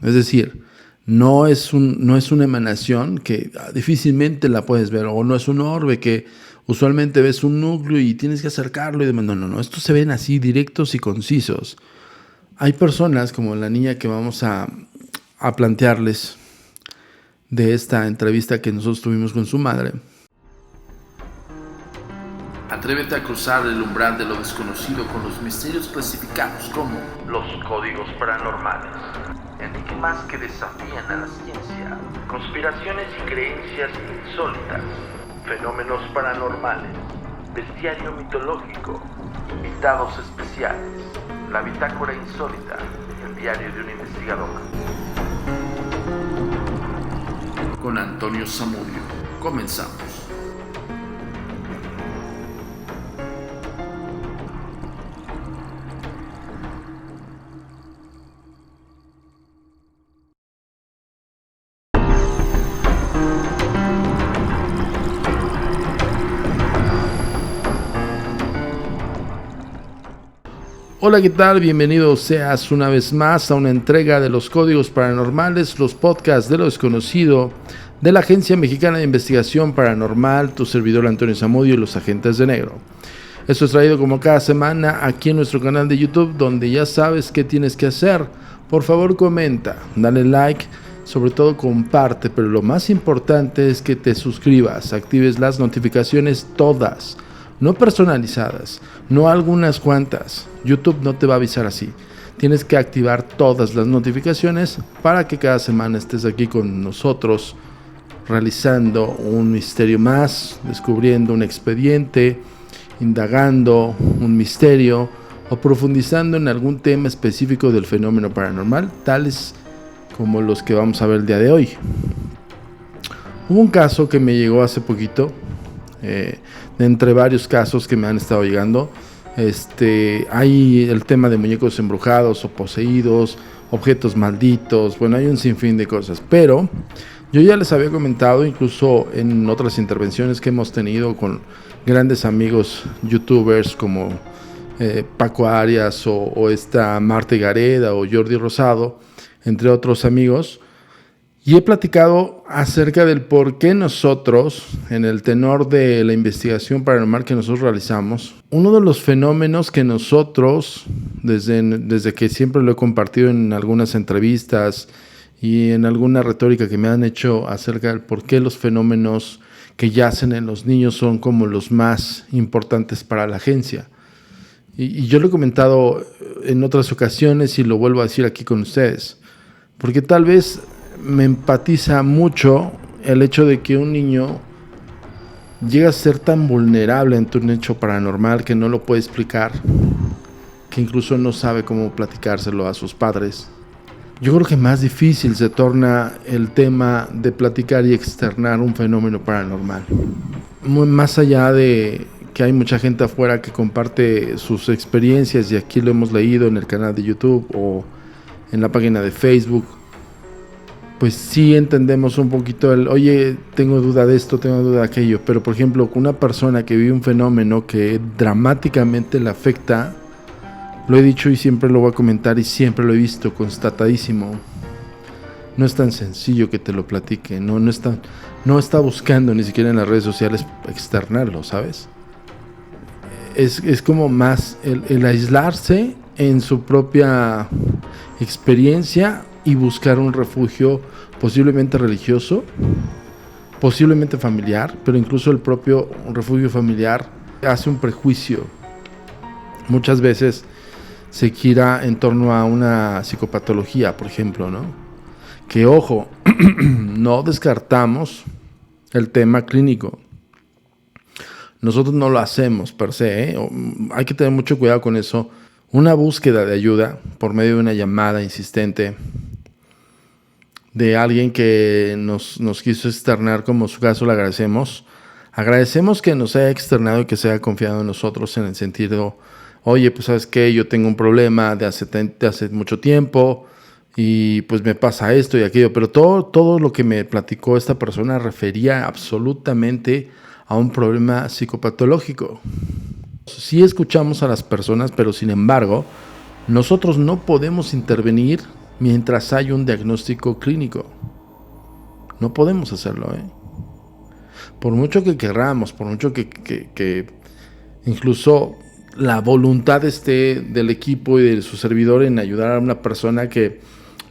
Es decir, no es una emanación que difícilmente la puedes ver, o no es un orbe que usualmente ves un núcleo y tienes que acercarlo y demás. No, estos se ven así directos y concisos. Hay personas como la niña que vamos a plantearles de esta entrevista que nosotros tuvimos con su madre. Atrévete a cruzar el umbral de lo desconocido con los misterios clasificados como los códigos paranormales, enigmas que desafían a la ciencia, conspiraciones y creencias insólitas, fenómenos paranormales, bestiario mitológico, invitados especiales, la bitácora insólita, el diario de un investigador. Con Antonio Zamudio, comenzamos. Hola, ¿qué tal? Bienvenido seas una vez más a una entrega de los Códigos Paranormales, los podcasts de lo desconocido de la Agencia Mexicana de Investigación Paranormal, tu servidor Antonio Zamudio y los Agentes de Negro. Esto es traído como cada semana aquí en nuestro canal de YouTube, donde ya sabes qué tienes que hacer. Por favor, comenta, dale like, sobre todo comparte, pero lo más importante es que te suscribas, actives las notificaciones todas, no personalizadas, no algunas cuantas. YouTube no te va a avisar así. Tienes que activar todas las notificaciones para que cada semana estés aquí con nosotros realizando un misterio más, descubriendo un expediente, indagando un misterio o profundizando en algún tema específico del fenómeno paranormal, tales como los que vamos a ver el día de hoy. Hubo un caso que me llegó hace poquito, de entre varios casos que me han estado llegando. Hay el tema de muñecos embrujados o poseídos, objetos malditos, bueno, hay un sinfín de cosas, pero yo ya les había comentado, incluso en otras intervenciones que hemos tenido con grandes amigos youtubers como Paco Arias o esta Marta Gareda o Jordi Rosado, entre otros amigos. Y he platicado acerca del por qué nosotros, en el tenor de la investigación paranormal que nosotros realizamos, uno de los fenómenos que nosotros, desde que siempre lo he compartido en algunas entrevistas y en alguna retórica que me han hecho acerca del por qué los fenómenos que yacen en los niños son como los más importantes para la agencia. Y yo lo he comentado en otras ocasiones y lo vuelvo a decir aquí con ustedes, porque tal vez me empatiza mucho el hecho de que un niño llega a ser tan vulnerable ante un hecho paranormal que no lo puede explicar, que incluso no sabe cómo platicárselo a sus padres. Yo creo que más difícil se torna el tema de platicar y externar un fenómeno paranormal. Más allá de que hay mucha gente afuera que comparte sus experiencias, y aquí lo hemos leído en el canal de YouTube o en la página de Facebook, pues sí entendemos un poquito oye, tengo duda de esto, tengo duda de aquello, pero por ejemplo, una persona que vive un fenómeno que dramáticamente le afecta, lo he dicho y siempre lo voy a comentar y siempre lo he visto constatadísimo, no es tan sencillo que te lo platique, no está buscando ni siquiera en las redes sociales externarlo, ¿sabes? Es como más el aislarse en su propia experiencia y buscar un refugio posiblemente religioso, posiblemente familiar, pero incluso el propio refugio familiar hace un prejuicio. Muchas veces se gira en torno a una psicopatología, por ejemplo, ¿no? Que ojo, no descartamos el tema clínico. Nosotros no lo hacemos per se, ¿eh? Hay que tener mucho cuidado con eso. Una búsqueda de ayuda por medio de una llamada insistente de alguien que nos quiso externar, como su caso, le agradecemos. Agradecemos que nos haya externado y que se haya confiado en nosotros en el sentido, oye, pues sabes qué, yo tengo un problema de hace mucho tiempo y pues me pasa esto y aquello, pero todo lo que me platicó esta persona refería absolutamente a un problema psicopatológico. Sí escuchamos a las personas, pero sin embargo, nosotros no podemos intervenir mientras hay un diagnóstico clínico. No podemos hacerlo, Por mucho que querramos, por mucho que incluso la voluntad esté del equipo y de su servidor en ayudar a una persona que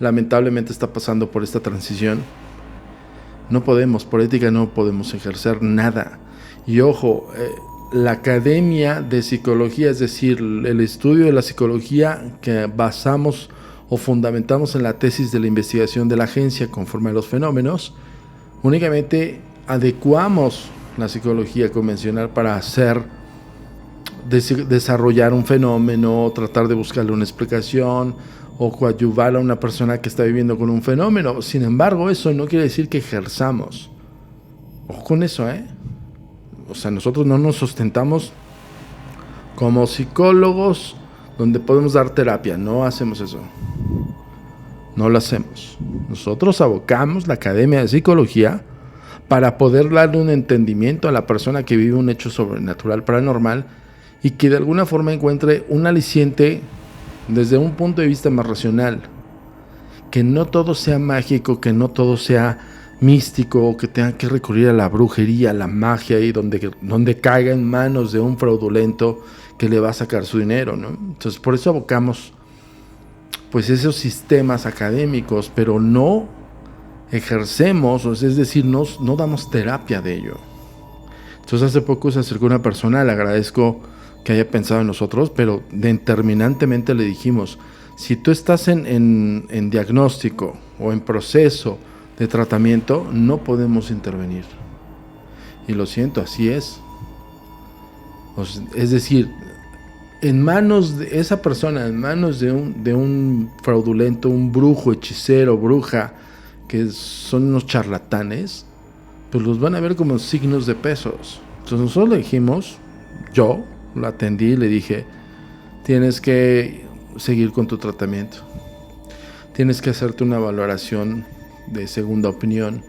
lamentablemente está pasando por esta transición, no podemos, por ética no podemos ejercer nada. Y ojo, la academia de psicología, es decir, el estudio de la psicología que basamos o fundamentamos en la tesis de la investigación de la agencia conforme a los fenómenos, únicamente adecuamos la psicología convencional para desarrollar un fenómeno, tratar de buscarle una explicación o coadyuvar a una persona que está viviendo con un fenómeno. Sin embargo, eso no quiere decir que ejerzamos. Ojo con eso, O sea, nosotros no nos sustentamos como psicólogos donde podemos dar terapia. No hacemos eso. No lo hacemos. Nosotros abocamos la academia de psicología para poder darle un entendimiento a la persona que vive un hecho sobrenatural, paranormal, y que de alguna forma encuentre un aliciente desde un punto de vista más racional. Que no todo sea mágico, que no todo sea místico, que tenga que recurrir a la brujería, a la magia, y donde caiga en manos de un fraudulento que le va a sacar su dinero, ¿no? Entonces, por eso abocamos pues esos sistemas académicos, pero no ejercemos, es decir, no damos terapia de ello. Entonces, hace poco se acercó una persona, le agradezco que haya pensado en nosotros, pero determinantemente le dijimos: si tú estás en diagnóstico o en proceso de tratamiento, no podemos intervenir. Y lo siento, así es. Es decir, en manos de esa persona, en manos de un fraudulento, un brujo, hechicero, bruja, que son unos charlatanes, pues los van a ver como signos de pesos. Entonces nosotros le dijimos, yo lo atendí y le dije: tienes que seguir con tu tratamiento, tienes que hacerte una valoración de segunda opinión,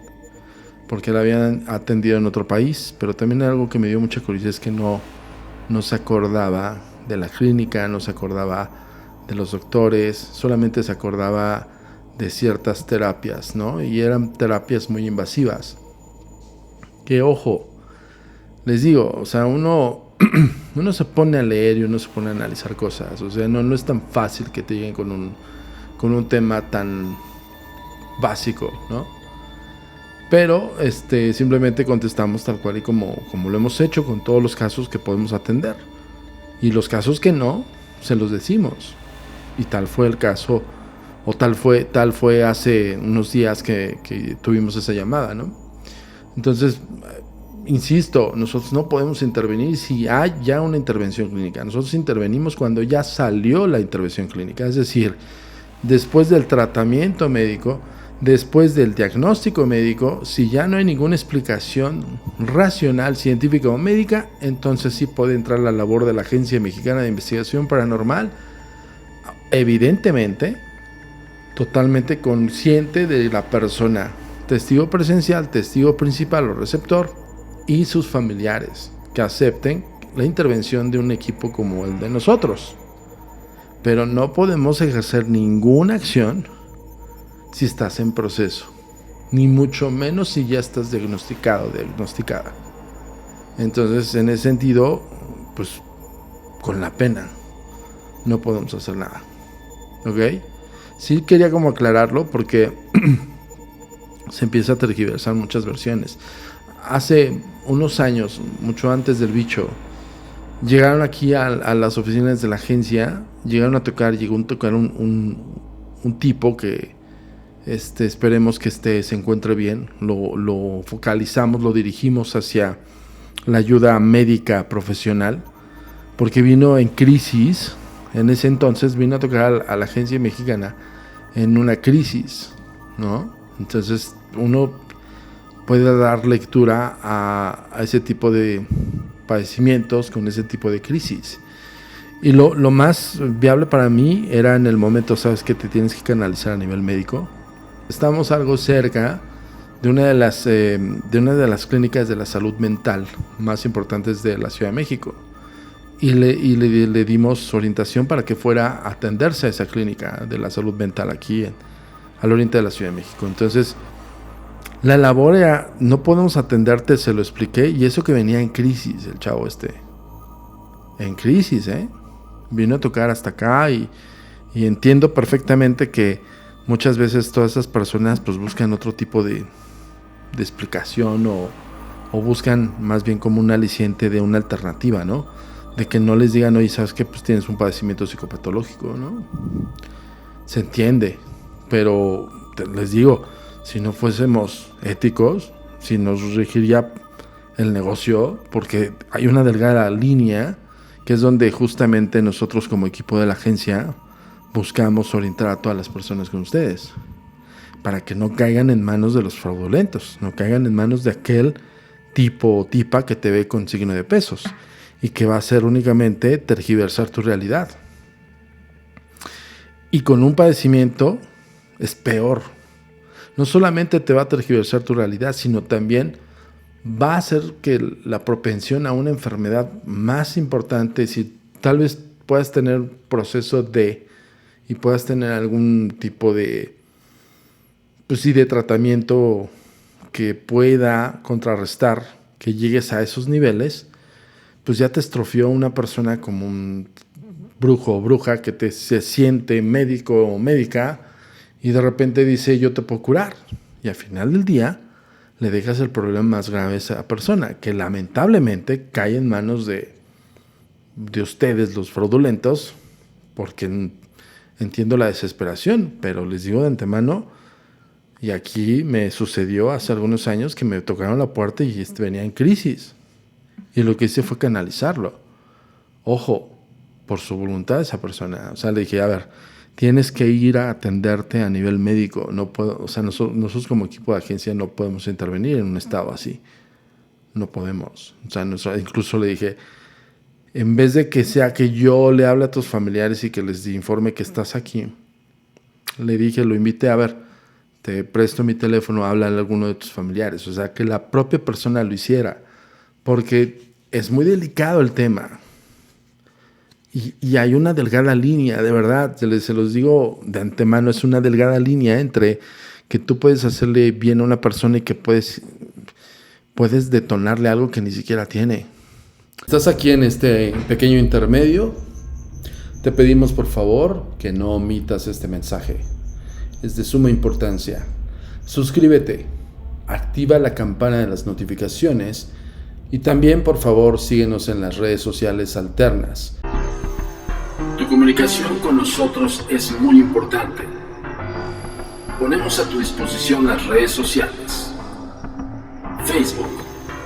porque la habían atendido en otro país. Pero también algo que me dio mucha curiosidad es que no se acordaba de la clínica, no se acordaba de los doctores, solamente se acordaba de ciertas terapias, ¿no? Y eran terapias muy invasivas. Que ojo, les digo, o sea, uno se pone a leer y uno se pone a analizar cosas. O sea, no es tan fácil que te lleguen con un tema tan básico, ¿no? Pero simplemente contestamos tal cual y como lo hemos hecho con todos los casos que podemos atender. Y los casos que no, se los decimos. Y tal fue el caso, o tal fue hace unos días que tuvimos esa llamada, ¿no? Entonces, insisto, nosotros no podemos intervenir si hay ya una intervención clínica. Nosotros intervenimos cuando ya salió la intervención clínica, es decir, después del tratamiento médico, después del diagnóstico médico. Si ya no hay ninguna explicación racional, científica o médica, entonces sí puede entrar la labor de la Agencia Mexicana de Investigación Paranormal, evidentemente totalmente consciente de la persona, testigo presencial, testigo principal o receptor, y sus familiares, que acepten la intervención de un equipo como el de nosotros. Pero no podemos ejercer ninguna acción si estás en proceso, ni mucho menos si ya estás diagnosticado o diagnosticada. Entonces, en ese sentido, pues con la pena no podemos hacer nada. ¿Ok? Sí quería como aclararlo, porque se empieza a tergiversar muchas versiones. Hace unos años, mucho antes del bicho, llegaron aquí a las oficinas de la agencia, llegó a tocar un tipo que esperemos que se encuentre bien. Lo focalizamos, lo dirigimos hacia la ayuda médica profesional, porque vino en crisis. En ese entonces vino a tocar a la agencia mexicana en una crisis, ¿no? Entonces uno puede dar lectura a ese tipo de padecimientos con ese tipo de crisis. Y lo más viable para mí era en el momento, sabes, que te tienes que canalizar a nivel médico. Estamos algo cerca de una de las clínicas de la salud mental más importantes de la Ciudad de México. Y le dimos orientación para que fuera a atenderse a esa clínica de la salud mental aquí al oriente de la Ciudad de México. Entonces, la labor era, no podemos atenderte, se lo expliqué, y eso que venía en crisis, el chavo en crisis, vino a tocar hasta acá, y entiendo perfectamente que muchas veces todas esas personas pues buscan otro tipo de explicación o buscan más bien como un aliciente de una alternativa, ¿no? De que no les digan, oye, ¿sabes qué? Pues tienes un padecimiento psicopatológico, ¿no? Se entiende, pero les digo, si no fuésemos éticos, si nos regiría el negocio, porque hay una delgada línea que es donde justamente nosotros como equipo de la agencia buscamos orientar a todas las personas con ustedes, para que no caigan en manos de los fraudulentos, no caigan en manos de aquel tipo o tipa que te ve con signo de pesos y que va a hacer únicamente tergiversar tu realidad. Y con un padecimiento es peor. No solamente te va a tergiversar tu realidad, sino también va a hacer que la propensión a una enfermedad más importante, si tal vez puedas tener un proceso y puedas tener algún tipo de, pues sí, de tratamiento que pueda contrarrestar que llegues a esos niveles, pues ya te estrofió una persona como un brujo o bruja que se siente médico o médica y de repente dice yo te puedo curar, y al final del día le dejas el problema más grave a esa persona, que lamentablemente cae en manos de ustedes, los fraudulentos, porque entiendo la desesperación, pero les digo de antemano, y aquí me sucedió hace algunos años que me tocaron la puerta y venía en crisis, y lo que hice fue canalizarlo. Ojo, por su voluntad esa persona. O sea, le dije, a ver, tienes que ir a atenderte a nivel médico. No puedo, o sea, nosotros como equipo de agencia no podemos intervenir en un estado así. No podemos. O sea, incluso le dije, en vez de que sea que yo le hable a tus familiares y que les informe que estás aquí, le dije, lo invité, a ver, te presto mi teléfono, habla a alguno de tus familiares. O sea, que la propia persona lo hiciera, porque es muy delicado el tema. Y hay una delgada línea, de verdad, se los digo de antemano, es una delgada línea entre que tú puedes hacerle bien a una persona y que puedes detonarle algo que ni siquiera tiene. Estás aquí en este pequeño intermedio. Te pedimos por favor que no omitas este mensaje. Es de suma importancia. Suscríbete, activa la campana de las notificaciones y también por favor síguenos en las redes sociales alternas. Tu comunicación con nosotros es muy importante. Ponemos a tu disposición las redes sociales. Facebook,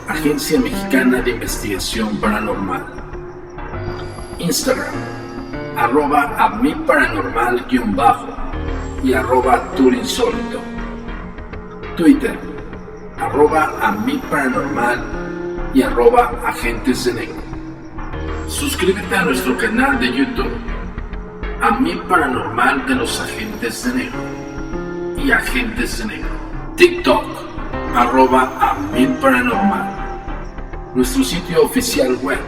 Agencia Mexicana de Investigación Paranormal. Instagram, @amiparanormal_ y @turinsólito. Twitter, @amiparanormal y @agentes de negro. Suscríbete a nuestro canal de YouTube, A Mi Paranormal de los Agentes de Negro y Agentes de Negro. TikTok, @amiparanormal. Nuestro sitio oficial web,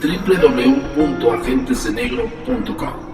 www.agentesdenegro.com.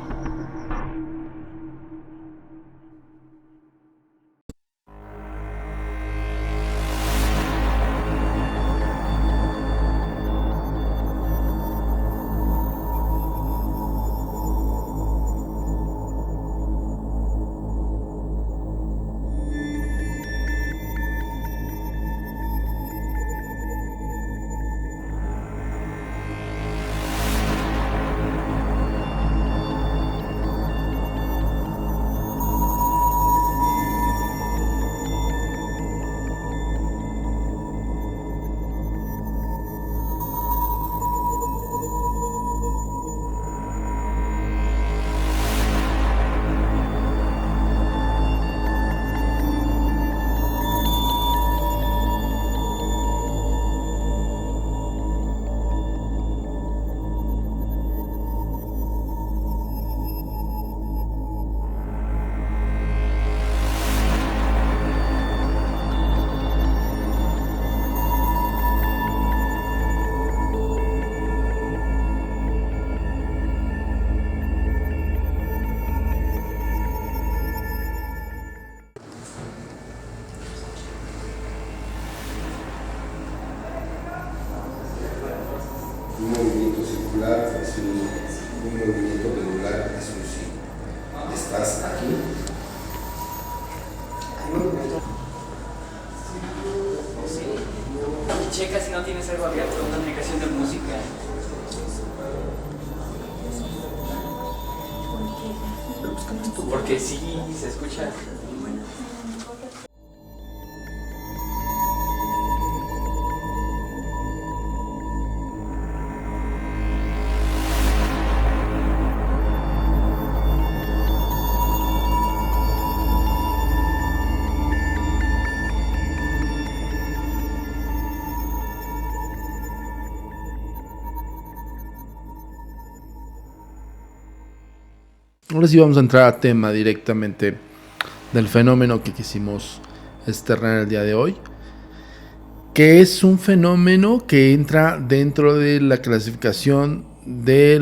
un movimiento regular exclusivo. ¿Estás aquí? Checa si no tienes algo abierto, una aplicación de música. Porque sí se escucha. Ahora sí vamos a entrar a tema directamente del fenómeno que quisimos externar el día de hoy, que es un fenómeno que entra dentro de la clasificación de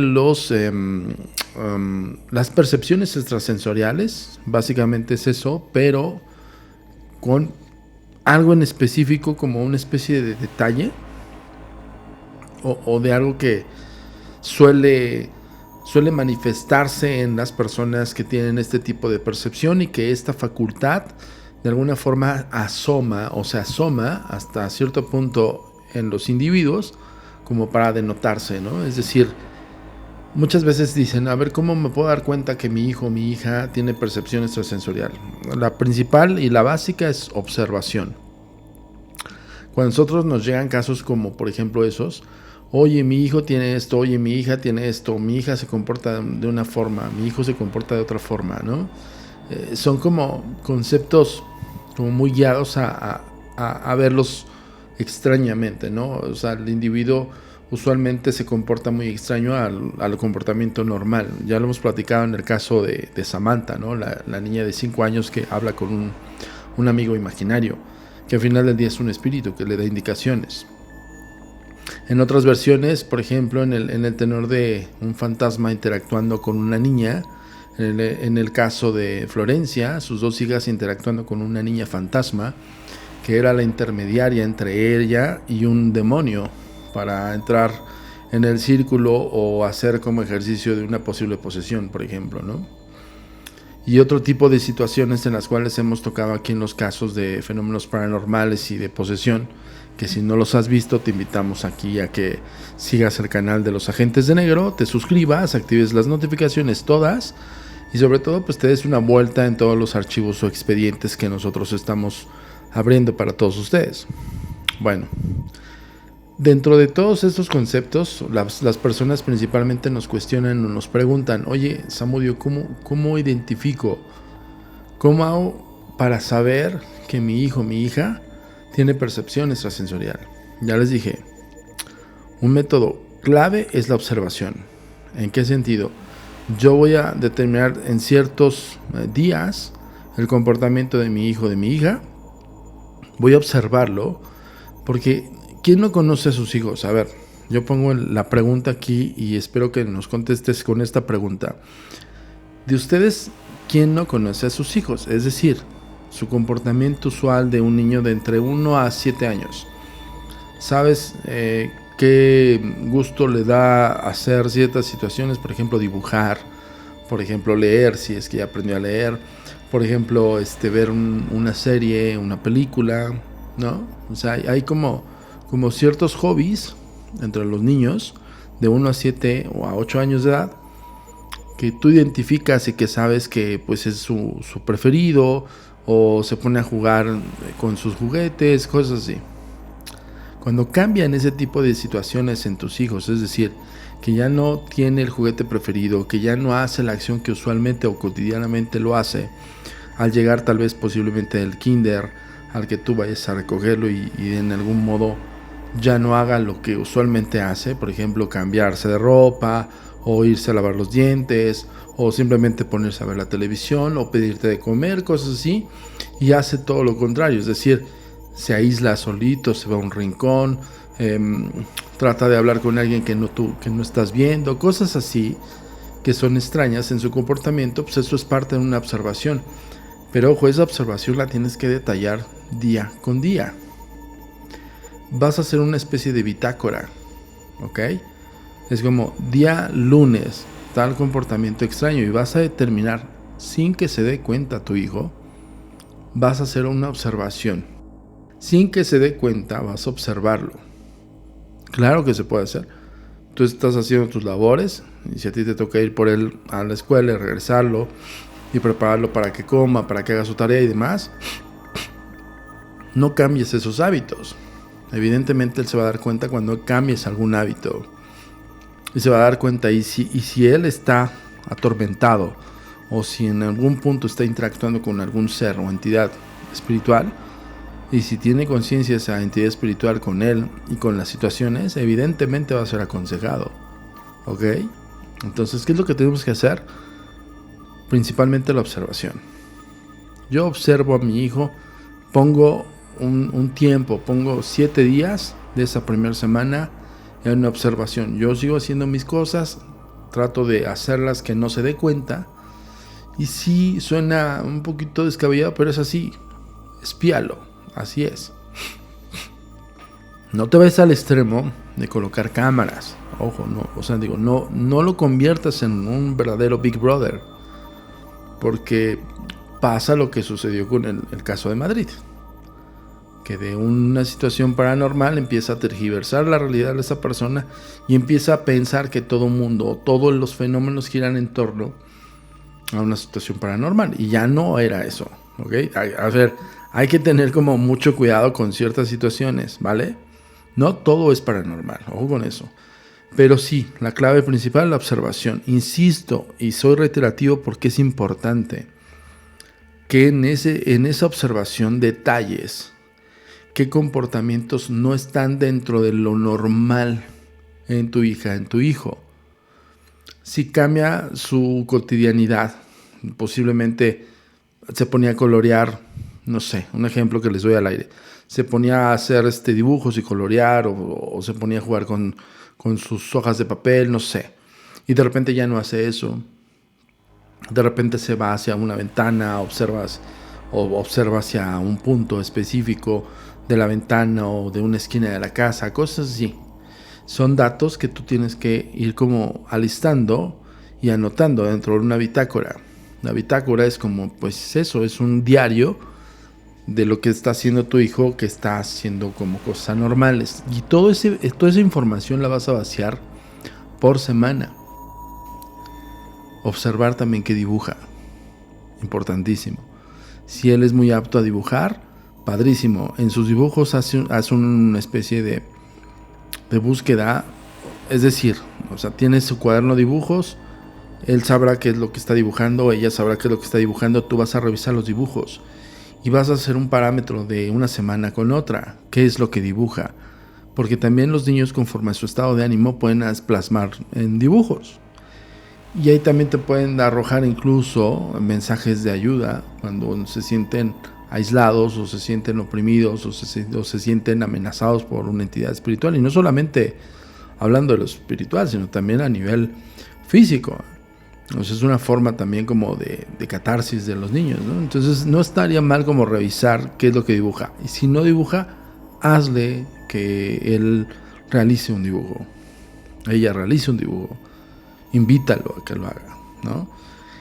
las percepciones extrasensoriales. Básicamente es eso, pero con algo en específico, como una especie de detalle o de algo que suele manifestarse en las personas que tienen este tipo de percepción, y que esta facultad de alguna forma asoma hasta cierto punto en los individuos como para denotarse, ¿no? Es decir, muchas veces dicen, a ver, ¿cómo me puedo dar cuenta que mi hijo o mi hija tiene percepción extrasensorial? La principal y la básica es observación. Cuando a nosotros nos llegan casos como, por ejemplo, esos, oye, mi hijo tiene esto, oye, mi hija tiene esto, mi hija se comporta de una forma, mi hijo se comporta de otra forma, ¿no? Son como conceptos como muy guiados a verlos extrañamente, ¿no? O sea, el individuo usualmente se comporta muy extraño al comportamiento normal. Ya lo hemos platicado en el caso de Samantha, ¿no? La niña de 5 años que habla con un amigo imaginario, que al final del día es un espíritu que le da indicaciones. En otras versiones, por ejemplo, en el tenor de un fantasma interactuando con una niña, en el caso de Florencia, sus 2 hijas interactuando con una niña fantasma, que era la intermediaria entre ella y un demonio para entrar en el círculo o hacer como ejercicio de una posible posesión, por ejemplo, ¿no? Y otro tipo de situaciones en las cuales hemos tocado aquí en los casos de fenómenos paranormales y de posesión, que si no los has visto te invitamos aquí a que sigas el canal de los Agentes de Negro, te suscribas, actives las notificaciones todas y sobre todo pues te des una vuelta en todos los archivos o expedientes que nosotros estamos abriendo para todos ustedes. Bueno, dentro de todos estos conceptos, las personas principalmente nos cuestionan o nos preguntan, oye, Samudio, ¿cómo identifico? ¿Cómo hago para saber que mi hijo o mi hija tiene percepción extrasensorial? Ya les dije, un método clave es la observación. ¿En qué sentido? Yo voy a determinar en ciertos días el comportamiento de mi hijo o de mi hija. Voy a observarlo, porque ¿quién no conoce a sus hijos? A ver, yo pongo la pregunta aquí y espero que nos contestes con esta pregunta. De ustedes, ¿quién no conoce a sus hijos? Es decir, su comportamiento usual de un niño de entre 1 a 7 años. ¿Sabes qué gusto le da hacer ciertas situaciones? Por ejemplo, dibujar, por ejemplo, leer, si es que ya aprendió a leer, por ejemplo, ver una serie, una película, ¿no? O sea, hay como ciertos hobbies entre los niños de 1 a 7 o a 8 años de edad que tú identificas y que sabes que pues es su preferido, o se pone a jugar con sus juguetes, cosas así. Cuando cambian ese tipo de situaciones en tus hijos, es decir, que ya no tiene el juguete preferido, que ya no hace la acción que usualmente o cotidianamente lo hace, al llegar tal vez posiblemente del kinder, al que tú vayas a recogerlo y en algún modo ya no haga lo que usualmente hace, por ejemplo, cambiarse de ropa, o irse a lavar los dientes, o simplemente ponerse a ver la televisión, o pedirte de comer, cosas así, y hace todo lo contrario, es decir, se aísla solito, se va a un rincón, trata de hablar con alguien que no estás viendo, cosas así que son extrañas en su comportamiento. Pues eso es parte de una observación, pero ojo, esa observación la tienes que detallar día con día. Vas a hacer una especie de bitácora, ¿ok? Es como día lunes, tal comportamiento extraño, y vas a determinar, sin que se dé cuenta tu hijo, vas a hacer una observación. Sin que se dé cuenta, vas a observarlo. Claro que se puede hacer. Tú estás haciendo tus labores, y si a ti te toca ir por él a la escuela y regresarlo y prepararlo para que coma, para que haga su tarea y demás, no cambies esos hábitos. Evidentemente él se va a dar cuenta cuando cambies algún hábito, y se va a dar cuenta, y si él está atormentado, o si en algún punto está interactuando con algún ser o entidad espiritual, y si tiene conciencia de esa entidad espiritual con él y con las situaciones, evidentemente va a ser aconsejado. ¿Ok? Entonces, ¿qué es lo que tenemos que hacer? Principalmente la observación. Yo observo a mi hijo, pongo un tiempo, pongo 7 días de esa primera semana en una observación. Yo sigo haciendo mis cosas, trato de hacerlas que no se dé cuenta, y sí suena un poquito descabellado, pero es así. Espíalo, así es. No te vayas al extremo de colocar cámaras. Ojo, no, o sea, digo, no lo conviertas en un verdadero Big Brother, porque pasa lo que sucedió con el caso de Madrid, que de una situación paranormal empieza a tergiversar la realidad de esa persona y empieza a pensar que todo mundo, todos los fenómenos giran en torno a una situación paranormal, y ya no era eso, ¿ok? A ver, hay que tener como mucho cuidado con ciertas situaciones, ¿vale? No todo es paranormal, ojo con eso. Pero sí, la clave principal es la observación. Insisto, y soy reiterativo porque es importante que en esa observación detalles qué comportamientos no están dentro de lo normal en tu hija, en tu hijo. Si cambia su cotidianidad, posiblemente se ponía a colorear, no sé, un ejemplo que les doy al aire. Se ponía a hacer dibujos y colorear, o se ponía a jugar con sus hojas de papel, no sé. Y de repente ya no hace eso. De repente se va hacia una ventana, observa hacia un punto específico de la ventana o de una esquina de la casa, cosas así. Son datos que tú tienes que ir como alistando y anotando dentro de una bitácora. La bitácora es como, pues eso, es un diario de lo que está haciendo tu hijo, que está haciendo como cosas anormales. Y toda esa información la vas a vaciar por semana. Observar también que dibuja. Importantísimo. Si él es muy apto a dibujar, padrísimo. En sus dibujos hace una especie de búsqueda. Es decir, o sea, tiene su cuaderno de dibujos. Él sabrá qué es lo que está dibujando, ella sabrá qué es lo que está dibujando. Tú vas a revisar los dibujos y vas a hacer un parámetro de una semana con otra. ¿Qué es lo que dibuja? Porque también los niños, conforme a su estado de ánimo, pueden plasmar en dibujos. Y ahí también te pueden arrojar incluso mensajes de ayuda cuando se sienten aislados, o se sienten oprimidos, o se sienten amenazados por una entidad espiritual. Y no solamente hablando de lo espiritual, sino también a nivel físico. Entonces es una forma también como de catarsis de los niños, ¿no? Entonces no estaría mal como revisar qué es lo que dibuja. Y si no dibuja, hazle que él realice un dibujo. Ella realice un dibujo. Invítalo a que lo haga, ¿no?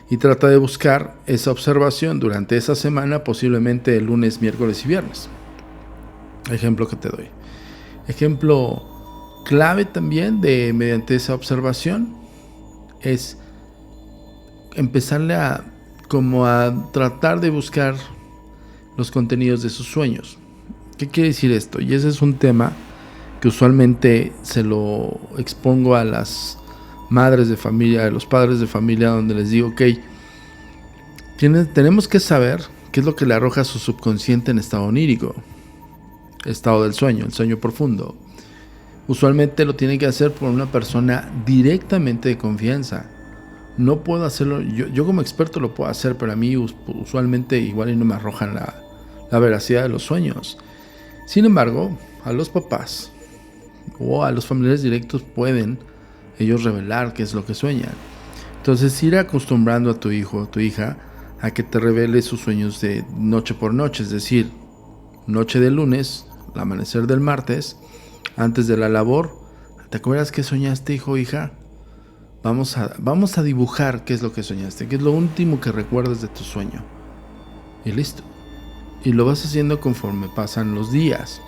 Y trata de buscar esa observación durante esa semana, posiblemente el lunes, miércoles y viernes. Ejemplo que te doy. Ejemplo clave también mediante esa observación es empezarle a tratar de buscar los contenidos de sus sueños. ¿Qué quiere decir esto? Y ese es un tema que usualmente se lo expongo a las madres de familia, a los padres de familia, donde les digo, ok, tenemos que saber qué es lo que le arroja a su subconsciente en estado onírico, estado del sueño, el sueño profundo. Usualmente lo tiene que hacer por una persona directamente de confianza. No puedo hacerlo, yo como experto lo puedo hacer, pero a mí usualmente igual y no me arrojan la veracidad de los sueños. Sin embargo, a los papás o a los familiares directos pueden ellos revelar qué es lo que sueñan. Entonces ir acostumbrando a tu hijo o tu hija a que te revele sus sueños de noche por noche, es decir, noche del lunes, el amanecer del martes, antes de la labor, ¿te acuerdas qué soñaste, hijo o hija? Vamos a dibujar qué es lo que soñaste, qué es lo último que recuerdas de tu sueño. Y listo. Y lo vas haciendo conforme pasan los días.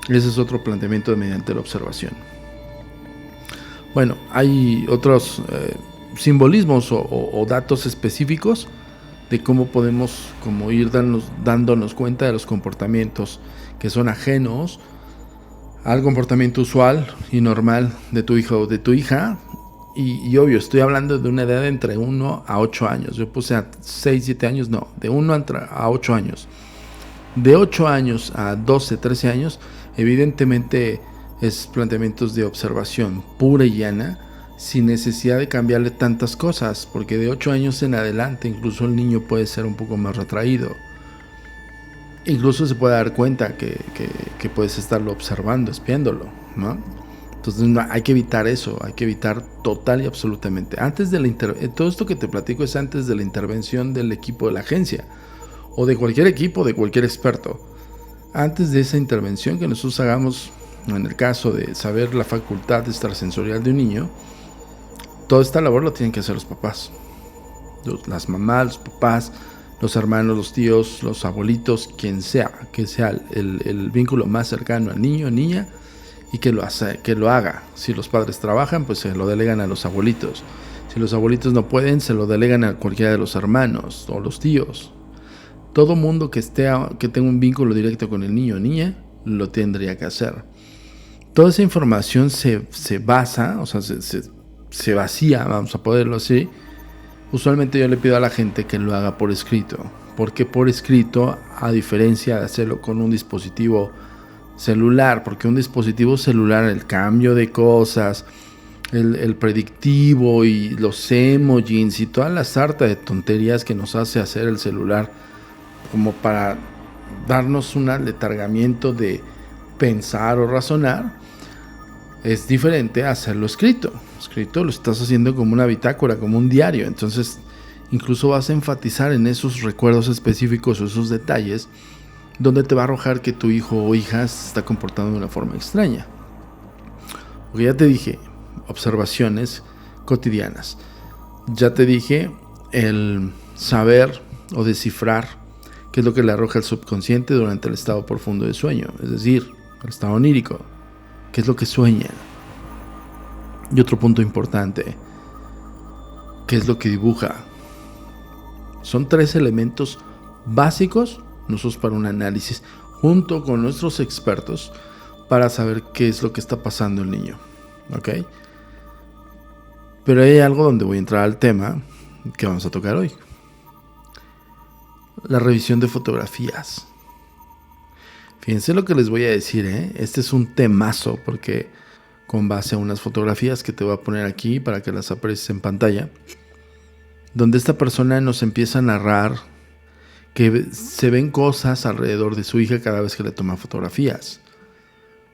Ese es otro planteamiento mediante la observación. Bueno, hay otros simbolismos o datos específicos de cómo podemos como ir dándonos cuenta de los comportamientos que son ajenos al comportamiento usual y normal de tu hijo o de tu hija. Y obvio, estoy hablando de una edad de entre 1 a 8 años. Yo puse a 6, 7 años, no, de 1 a 8 años. De 8 años a 12, 13 años, evidentemente es planteamientos de observación pura y llana, sin necesidad de cambiarle tantas cosas, porque de 8 años en adelante incluso el niño puede ser un poco más retraído. Incluso se puede dar cuenta que puedes estarlo observando, espiándolo, ¿no? Entonces hay que evitar eso, hay que evitar total y absolutamente. Todo esto que te platico es antes de la intervención del equipo de la agencia, o de cualquier equipo, de cualquier experto. Antes de esa intervención que nosotros hagamos, en el caso de saber la facultad extrasensorial de un niño, toda esta labor lo tienen que hacer los papás. Las mamás, los papás, los hermanos, los tíos, los abuelitos, quien sea, que sea el vínculo más cercano al niño o niña, y que lo haga. Si los padres trabajan, pues se lo delegan a los abuelitos. Si los abuelitos no pueden, se lo delegan a cualquiera de los hermanos o los tíos. Todo mundo que tenga un vínculo directo con el niño o niña lo tendría que hacer. Toda esa información se basa, o sea, se vacía, vamos a ponerlo así. Usualmente yo le pido a la gente que lo haga por escrito. ¿Por qué por escrito? A diferencia de hacerlo con un dispositivo celular, porque un dispositivo celular, el cambio de cosas, el predictivo y los emojis y toda la sarta de tonterías que nos hace hacer el celular, como para darnos un aletargamiento de pensar o razonar, es diferente a hacerlo escrito. Escrito lo estás haciendo como una bitácora, como un diario. Entonces incluso vas a enfatizar en esos recuerdos específicos o esos detalles donde te va a arrojar que tu hijo o hija se está comportando de una forma extraña. Porque ya te dije, observaciones cotidianas. Ya te dije el saber o descifrar qué es lo que le arroja el subconsciente durante el estado profundo de sueño, es decir, el estado onírico, qué es lo que sueñan. Y otro punto importante, qué es lo que dibuja. Son 3 elementos básicos nosotros para un análisis, junto con nuestros expertos, para saber qué es lo que está pasando el niño, ¿ok? Pero hay algo donde voy a entrar al tema que vamos a tocar hoy. La revisión de fotografías. Fíjense lo que les voy a decir, ¿eh? Este es un temazo, porque con base a unas fotografías que te voy a poner aquí para que las aprecies en pantalla, donde esta persona nos empieza a narrar que se ven cosas alrededor de su hija cada vez que le toma fotografías.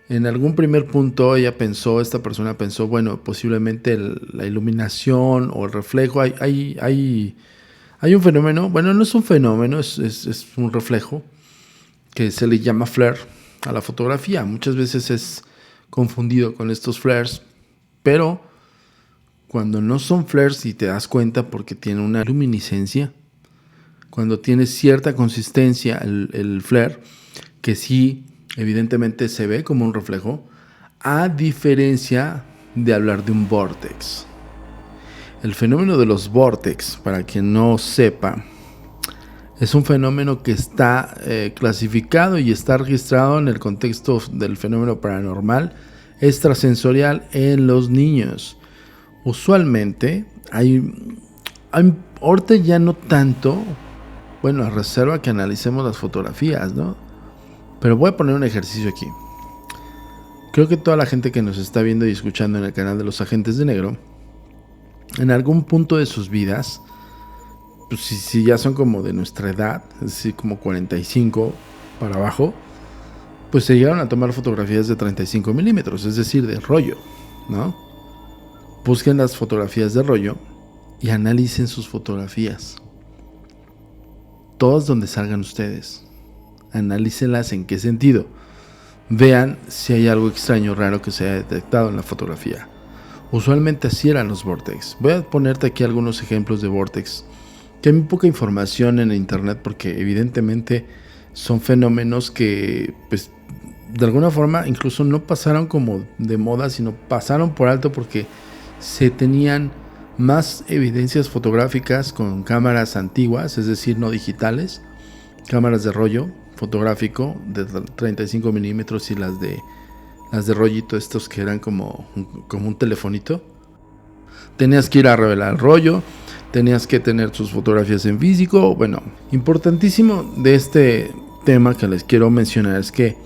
En algún primer punto esta persona pensó, bueno, posiblemente la iluminación o el reflejo, hay un fenómeno, bueno, no es un fenómeno, es un reflejo que se le llama flare a la fotografía. Muchas veces es confundido con estos flares, pero cuando no son flares y te das cuenta porque tiene una luminiscencia, cuando tiene cierta consistencia el flare, que sí evidentemente se ve como un reflejo, a diferencia de hablar de un vórtex. El fenómeno de los vórtex, para quien no sepa, es un fenómeno que está clasificado y está registrado en el contexto del fenómeno paranormal extrasensorial en los niños. Usualmente ahorita ya no tanto, bueno, a reserva que analicemos las fotografías, ¿no? Pero voy a poner un ejercicio aquí. Creo que toda la gente que nos está viendo y escuchando en el canal de los Agentes de Negro, en algún punto de sus vidas, pues si ya son como de nuestra edad, es decir, como 45 para abajo, pues se llegaron a tomar fotografías de 35 milímetros, es decir, de rollo, ¿no? Busquen las fotografías de rollo y analicen sus fotografías. Todas donde salgan ustedes. Analícenlas en qué sentido. vean si hay algo extraño, raro que se haya detectado en la fotografía. Usualmente así eran los vórtex. Voy a ponerte aquí algunos ejemplos de vórtex, que hay muy poca información en internet porque evidentemente son fenómenos que pues de alguna forma incluso no pasaron como de moda, sino pasaron por alto porque se tenían más evidencias fotográficas con cámaras antiguas, es decir, no digitales, cámaras de rollo fotográfico de 35 milímetros y las de rollito, estos que eran como un telefonito. Tenías que ir a revelar el rollo, tenías que tener tus fotografías en físico. Bueno, importantísimo de este tema que les quiero mencionar es que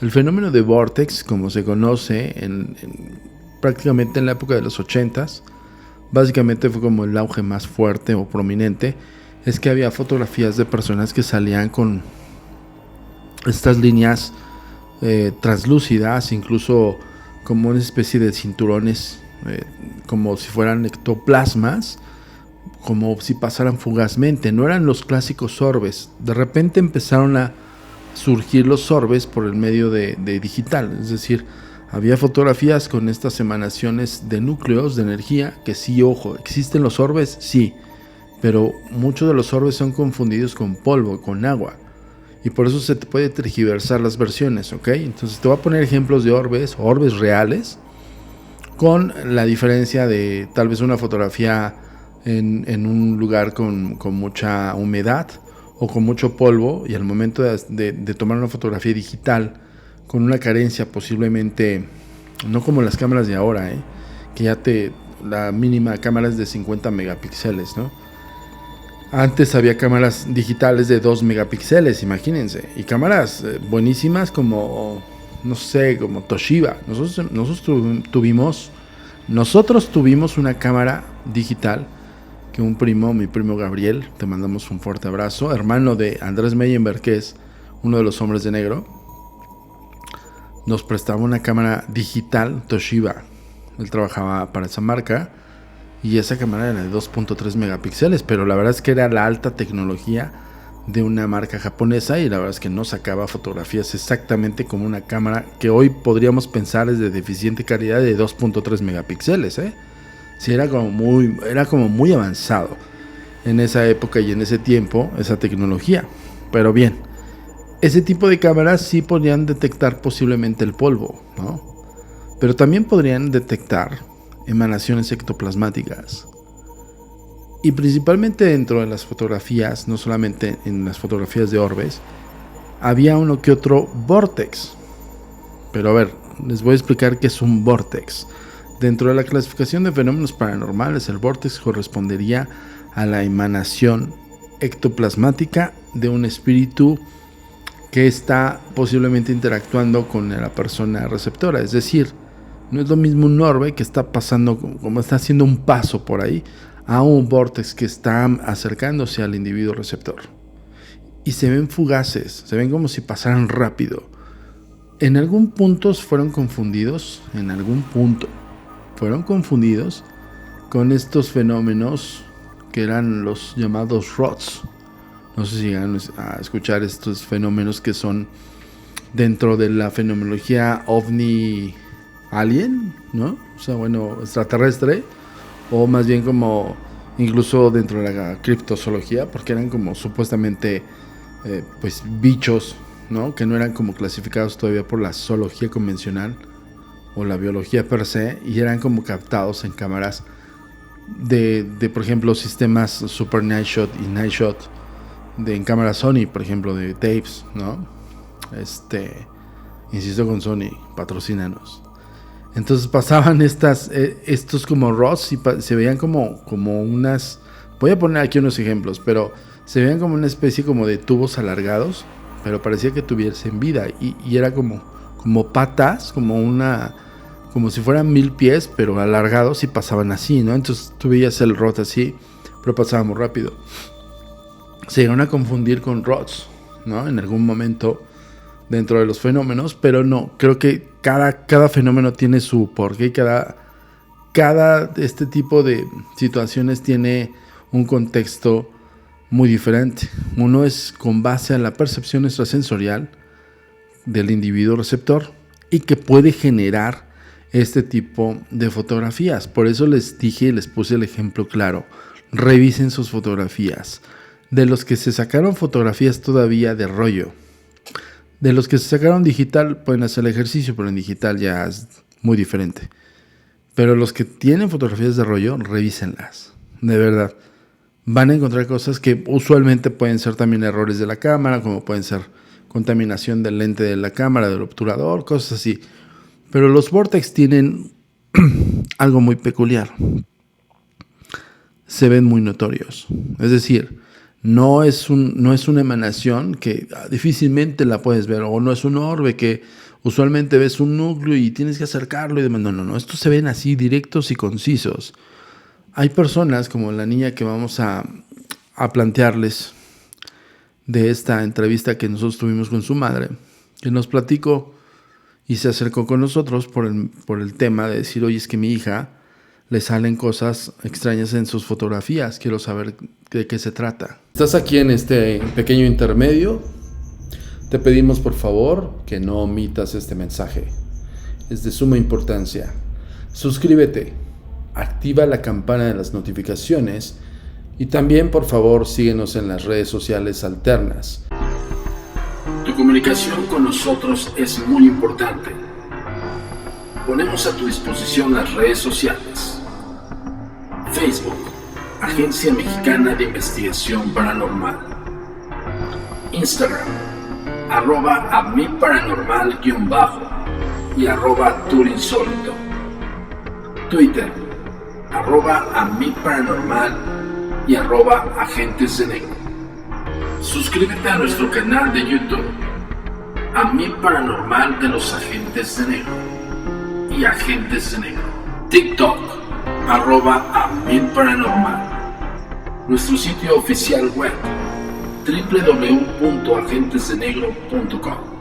el fenómeno de vórtex, como se conoce prácticamente en la época de los 80s, básicamente fue como el auge más fuerte o prominente, es que había fotografías de personas que salían con estas líneas translúcidas, incluso como una especie de cinturones, como si fueran ectoplasmas, como si pasaran fugazmente. No eran los clásicos orbes. De repente empezaron a surgir los orbes por el medio de digital, es decir, había fotografías con estas emanaciones de núcleos de energía, que sí, ojo, ¿existen los orbes? Sí, pero muchos de los orbes son confundidos con polvo, con agua, y por eso se te puede tergiversar las versiones, ¿ok? Entonces te voy a poner ejemplos de orbes reales, con la diferencia de tal vez una fotografía en un lugar con mucha humedad o con mucho polvo, y al momento de tomar una fotografía digital con una carencia posiblemente, no como las cámaras de ahora, que ya la mínima cámara es de 50 megapíxeles, ¿no? Antes había cámaras digitales de 2 megapíxeles, imagínense, y cámaras buenísimas como, no sé, como Toshiba. Nosotros tuvimos una cámara digital que mi primo Gabriel, te mandamos un fuerte abrazo, hermano de Andrés Meyenberg, que es uno de los hombres de negro, nos prestaba una cámara digital Toshiba. Él trabajaba para esa marca y esa cámara era de 2.3 megapíxeles, pero la verdad es que era la alta tecnología de una marca japonesa, y la verdad es que no sacaba fotografías exactamente como una cámara que hoy podríamos pensar es de deficiente calidad de 2.3 megapíxeles, Sí, era como muy avanzado en esa época y en ese tiempo esa tecnología. Pero bien, ese tipo de cámaras sí podrían detectar posiblemente el polvo, ¿no? Pero también podrían detectar emanaciones ectoplasmáticas. Y principalmente dentro de las fotografías, no solamente en las fotografías de orbes, había uno que otro vórtex. Pero a ver, les voy a explicar qué es un vórtex. Dentro de la clasificación de fenómenos paranormales, el vórtex correspondería a la emanación ectoplasmática de un espíritu que está posiblemente interactuando con la persona receptora. Es decir, no es lo mismo un orbe que está pasando, como está haciendo un paso por ahí, a un vórtex que está acercándose al individuo receptor. Y se ven fugaces, se ven como si pasaran rápido. En algún punto fueron confundidos con estos fenómenos que eran los llamados ROTS. No sé si llegan a escuchar estos fenómenos que son dentro de la fenomenología ovni alien, ¿no? O sea, bueno, extraterrestre, o más bien como incluso dentro de la criptozoología, porque eran como supuestamente pues bichos, ¿no? Que no eran como clasificados todavía por la zoología convencional o la biología per se, y eran como captados en cámaras de por ejemplo, sistemas Super Night Shot y Night Shot, en cámaras Sony, por ejemplo, de tapes, ¿no? Insisto con Sony, patrocínanos. Entonces pasaban estos como ROTS y se veían como unas, voy a poner aquí unos ejemplos, pero se veían como una especie como de tubos alargados, pero parecía que tuviesen vida, y era como patas, como si fueran 1000 pies, pero alargados, y pasaban así, ¿no? Entonces tú veías el ROT así, pero pasaba muy rápido. Se llegaron a confundir con ROTS, ¿no? En algún momento dentro de los fenómenos, pero no, creo que cada fenómeno tiene su porqué, cada este tipo de situaciones tiene un contexto muy diferente. Uno es con base a la percepción extrasensorial, del individuo receptor y que puede generar este tipo de fotografías. Por eso les dije, les puse el ejemplo claro. Revisen sus fotografías. De los que se sacaron fotografías todavía de rollo, de los que se sacaron digital, pueden hacer el ejercicio, pero en digital ya es muy diferente. Pero los que tienen fotografías de rollo, revísenlas. De verdad. Van a encontrar cosas que usualmente pueden ser también errores de la cámara, como pueden ser contaminación del lente de la cámara, del obturador, cosas así. Pero los Vortex tienen algo muy peculiar. Se ven muy notorios. Es decir, no es una emanación que difícilmente la puedes ver, o no es un orbe que usualmente ves un núcleo y tienes que acercarlo y demás. No. Estos se ven así directos y concisos. Hay personas como la niña que vamos a plantearles de esta entrevista que nosotros tuvimos con su madre, que nos platicó y se acercó con nosotros por el tema de decir, oye, es que mi hija le salen cosas extrañas en sus fotografías, quiero saber de qué se trata. Estás aquí en este pequeño intermedio, te pedimos por favor que no omitas este mensaje, es de suma importancia. Suscríbete, activa la campana de las notificaciones y también por favor síguenos en las redes sociales alternas. Tu comunicación con nosotros es muy importante. Ponemos a tu disposición las redes sociales. Facebook, Agencia Mexicana de Investigación Paranormal. Instagram, @amiparanormal_ y @turinsólito. Twitter, @amiparanormal y @agentes de negro. Suscríbete a nuestro canal de YouTube, A Mí Paranormal de los Agentes de Negro y Agentes de Negro. TikTok, @amiparanormal. Nuestro sitio oficial web, www.agentesdenegro.com.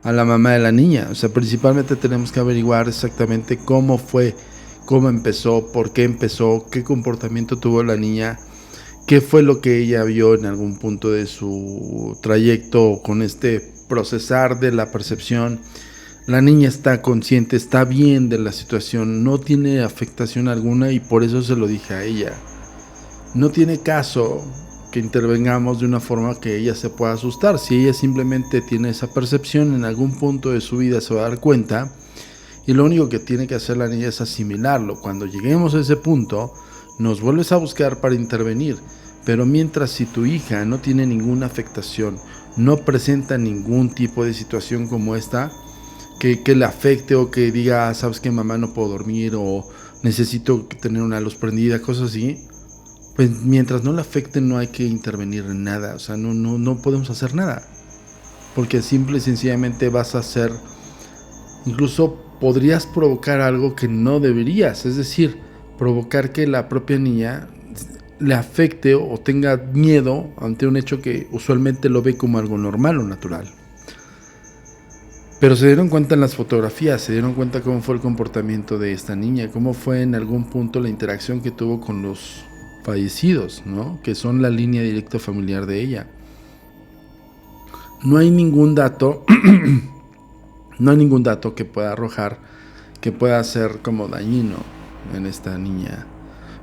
A la mamá de la niña, o sea, principalmente tenemos que averiguar exactamente cómo fue, cómo empezó, por qué empezó, qué comportamiento tuvo la niña, qué fue lo que ella vio en algún punto de su trayecto con este procesar de la percepción. La niña está consciente, está bien de la situación, no tiene afectación alguna y por eso se lo dije a ella. No tiene caso que intervengamos de una forma que ella se pueda asustar. Si ella simplemente tiene esa percepción, en algún punto de su vida se va a dar cuenta. Y lo único que tiene que hacer la niña es asimilarlo. Cuando lleguemos a ese punto, nos vuelves a buscar para intervenir. Pero mientras, si tu hija no tiene ninguna afectación, no presenta ningún tipo de situación como esta, que le afecte o que diga, sabes que mamá, no puedo dormir o necesito tener una luz prendida, cosas así, pues mientras no le afecte no hay que intervenir en nada. O sea, no podemos hacer nada. Porque simple y sencillamente vas a hacer, incluso podrías provocar algo que no deberías, es decir, provocar que la propia niña le afecte o tenga miedo ante un hecho que usualmente lo ve como algo normal o natural. Pero se dieron cuenta en las fotografías, se dieron cuenta cómo fue el comportamiento de esta niña, cómo fue en algún punto la interacción que tuvo con los fallecidos, ¿no? Que son la línea directa familiar de ella. No hay ningún dato que pueda arrojar, que pueda ser como dañino en esta niña.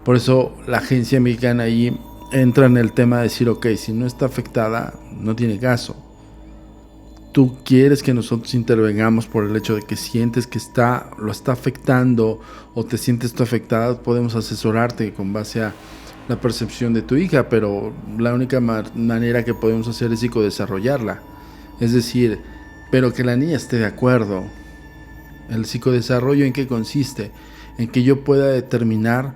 Por eso la agencia mexicana ahí entra en el tema de decir, ok, si no está afectada, no tiene caso. Tú quieres que nosotros intervengamos por el hecho de que sientes que lo está afectando o te sientes tú afectada, podemos asesorarte con base a la percepción de tu hija, pero la única manera que podemos hacer es psicodesarrollarla. Es decir, pero que la niña esté de acuerdo. El psicodesarrollo, ¿en qué consiste? En que yo pueda determinar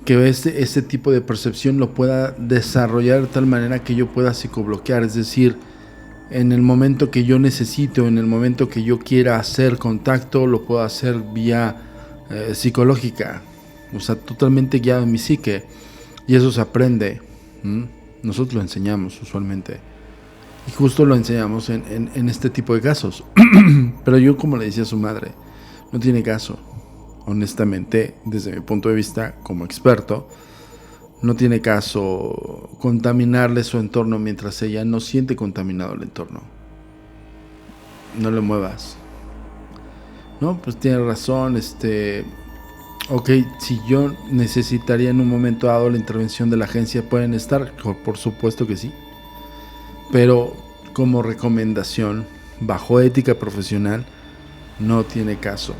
que ese tipo de percepción lo pueda desarrollar de tal manera que yo pueda psicobloquear, es decir, en el momento que yo necesito, en el momento que yo quiera hacer contacto, lo puedo hacer vía psicológica, o sea, totalmente guiado en mi psique, y eso se aprende. Nosotros lo enseñamos usualmente, y justo lo enseñamos en este tipo de casos. Pero yo, como le decía a su madre, no tiene caso. Honestamente, desde mi punto de vista como experto, no tiene caso contaminarle su entorno mientras ella no siente contaminado el entorno. No le muevas. No, pues tiene razón, ok, si yo necesitaría en un momento dado la intervención de la agencia, ¿pueden estar? Por supuesto que sí. Pero como recomendación, bajo ética profesional, no tiene caso.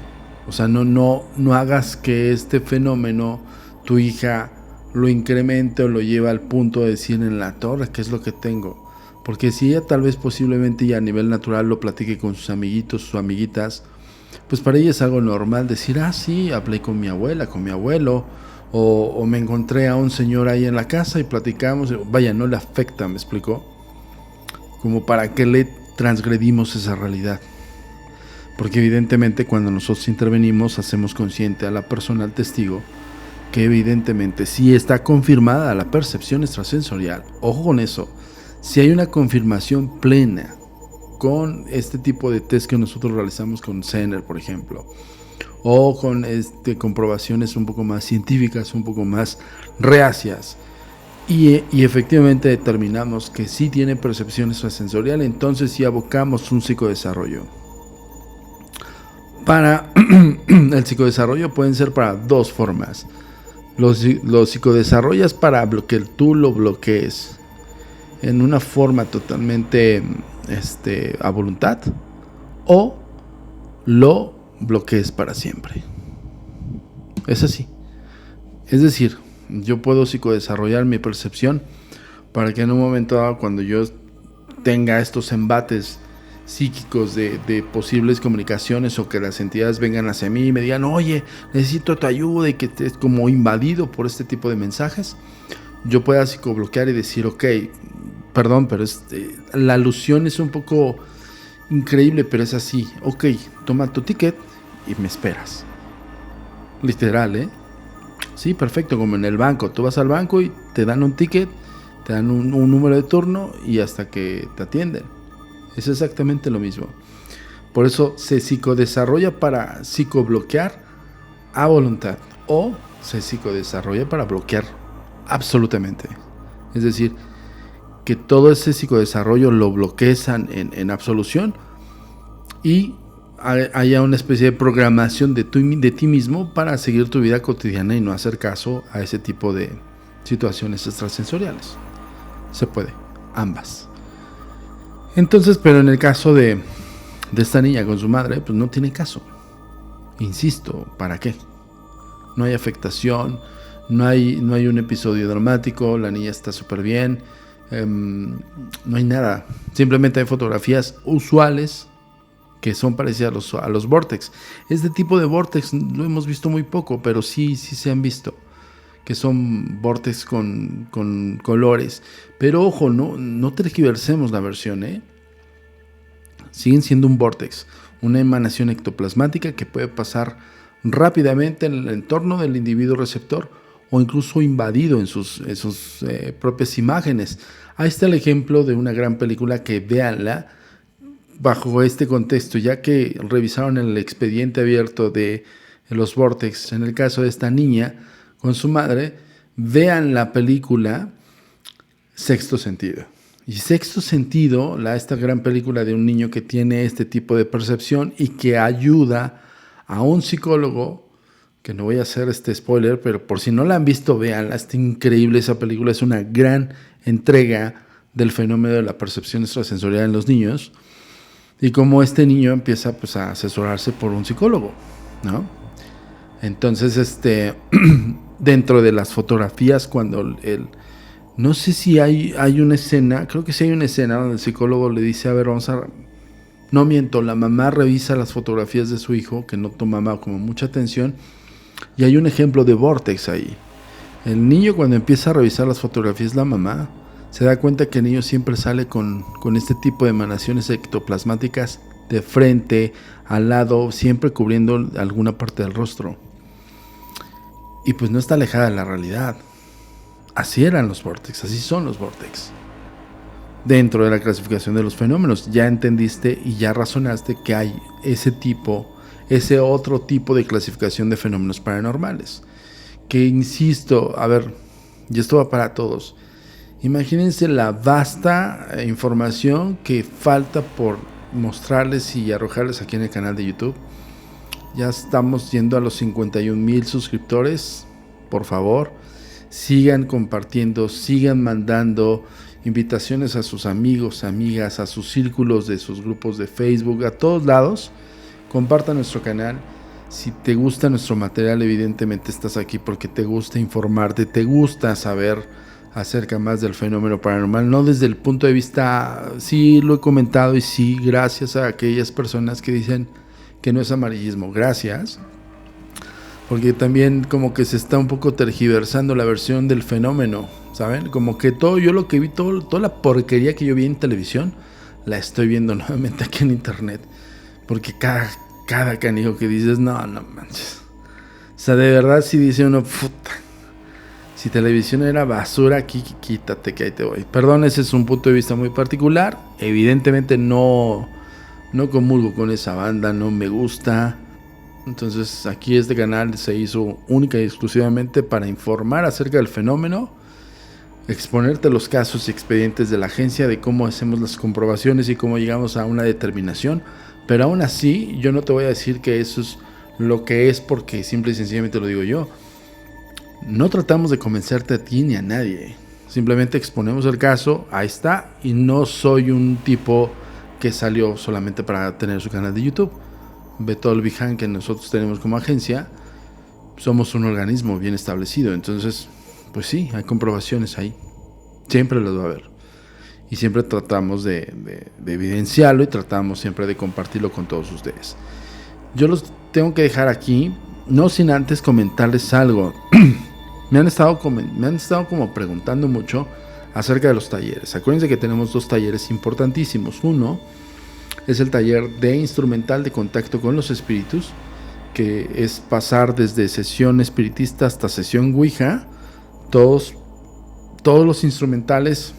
O sea, no hagas que este fenómeno, tu hija, lo incremente o lo lleve al punto de decir en la torre, ¿qué es lo que tengo? Porque si ella tal vez posiblemente ya a nivel natural lo platique con sus amiguitos, sus amiguitas, pues para ella es algo normal decir, sí, hablé con mi abuela, con mi abuelo, o me encontré a un señor ahí en la casa y platicamos. Vaya, no le afecta, ¿me explicó? Como para qué le transgredimos esa realidad. Porque evidentemente cuando nosotros intervenimos hacemos consciente a la persona, al testigo, que evidentemente sí está confirmada la percepción extrasensorial. Ojo con eso, si hay una confirmación plena con este tipo de test que nosotros realizamos con Zener, por ejemplo, o con comprobaciones un poco más científicas, un poco más reacias, y efectivamente determinamos que sí tiene percepción extrasensorial, entonces sí abocamos un psicodesarrollo. Para el psicodesarrollo pueden ser para dos formas. Los psicodesarrollas para que tú lo bloquees en una forma totalmente a voluntad, o lo bloquees para siempre. Es así. Es decir, yo puedo psicodesarrollar mi percepción para que en un momento dado, cuando yo tenga estos embates psíquicos de posibles comunicaciones, o que las entidades vengan hacia mí y me digan, oye, necesito tu ayuda, y que estés como invadido por este tipo de mensajes, yo pueda psicobloquear y decir, ok, perdón, pero la alusión es un poco increíble, pero es así. Ok, toma tu ticket y me esperas. Literal, Sí, perfecto, como en el banco. Tú vas al banco y te dan un ticket, te dan un número de turno y hasta que te atienden. Es exactamente lo mismo. Por eso se psicodesarrolla para psicobloquear a voluntad, o se psicodesarrolla para bloquear absolutamente. Es decir, que todo ese psicodesarrollo lo bloquees en absolución, y haya una especie de programación de ti mismo para seguir tu vida cotidiana y no hacer caso a ese tipo de situaciones extrasensoriales. Se puede, ambas. Entonces, pero en el caso de esta niña con su madre, pues no tiene caso. Insisto, ¿para qué? No hay afectación, no hay un episodio dramático, la niña está súper bien, no hay nada. Simplemente hay fotografías usuales que son parecidas a los vórtex. Este tipo de vórtex lo hemos visto muy poco, pero sí se han visto, que son vórtex con colores. Pero ojo, no tergiversemos la versión, Siguen siendo un vórtex, una emanación ectoplasmática que puede pasar rápidamente en el entorno del individuo receptor, o incluso invadido en sus propias imágenes. Ahí está el ejemplo de una gran película que véanla bajo este contexto, ya que revisaron el expediente abierto de los vórtex. En el caso de esta niña con su madre, vean la película Sexto Sentido. Y Sexto Sentido, esta gran película de un niño que tiene este tipo de percepción y que ayuda a un psicólogo, que no voy a hacer spoiler, pero por si no la han visto, véanla, está increíble esa película, es una gran entrega del fenómeno de la percepción extrasensorial en los niños, y cómo este niño empieza pues a asesorarse por un psicólogo, ¿no? Entonces, dentro de las fotografías, cuando no sé si hay una escena, creo que sí hay una escena donde el psicólogo le dice, a ver, no miento, la mamá revisa las fotografías de su hijo, que no tomaba como mucha atención, y hay un ejemplo de vórtex ahí. El niño, cuando empieza a revisar las fotografías, la mamá se da cuenta que el niño siempre sale con este tipo de emanaciones ectoplasmáticas de frente, al lado, siempre cubriendo alguna parte del rostro. Y pues no está alejada de la realidad. Así eran los vórtex, así son los vórtex. Dentro de la clasificación de los fenómenos, ya entendiste y ya razonaste que hay ese otro tipo de clasificación de fenómenos paranormales. Que insisto, a ver, y esto va para todos. Imagínense la vasta información que falta por mostrarles y arrojarles aquí en el canal de YouTube. Ya estamos yendo a los 51,000 suscriptores. Por favor, sigan compartiendo, sigan mandando invitaciones a sus amigos, amigas, a sus círculos de sus grupos de Facebook, a todos lados. Compartan nuestro canal. Si te gusta nuestro material, evidentemente estás aquí porque te gusta informarte, te gusta saber acerca más del fenómeno paranormal, no desde el punto de vista, sí lo he comentado y sí, gracias a aquellas personas que dicen que no es amarillismo, gracias, porque también como que se está un poco tergiversando la versión del fenómeno, ¿saben? Como que todo, yo lo que vi, toda la porquería que yo vi en televisión, la estoy viendo nuevamente aquí en internet, porque cada canijo que dices, no manches, o sea, de verdad si dice uno, puta, si televisión era basura, aquí quítate que ahí te voy. Perdón, ese es un punto de vista muy particular. Evidentemente no comulgo con esa banda, no me gusta. Entonces aquí este canal se hizo única y exclusivamente para informar acerca del fenómeno, exponerte los casos y expedientes de la agencia, de cómo hacemos las comprobaciones y cómo llegamos a una determinación. Pero aún así, yo no te voy a decir que eso es lo que es porque simple y sencillamente lo digo yo. No tratamos de convencerte a ti ni a nadie. Simplemente exponemos el caso, ahí está. Y no soy un tipo que salió solamente para tener su canal de YouTube. Ve todo el behind que nosotros tenemos como agencia. Somos un organismo bien establecido. Entonces, pues sí, hay comprobaciones ahí. Siempre las va a haber. Y siempre tratamos de evidenciarlo y tratamos siempre de compartirlo con todos ustedes. Yo los tengo que dejar aquí, no sin antes comentarles algo. Me han estado como preguntando mucho acerca de los talleres. Acuérdense que tenemos 2 talleres importantísimos. Uno es el taller de instrumental de contacto con los espíritus, que es pasar desde sesión espiritista hasta sesión Ouija. Todos los instrumentales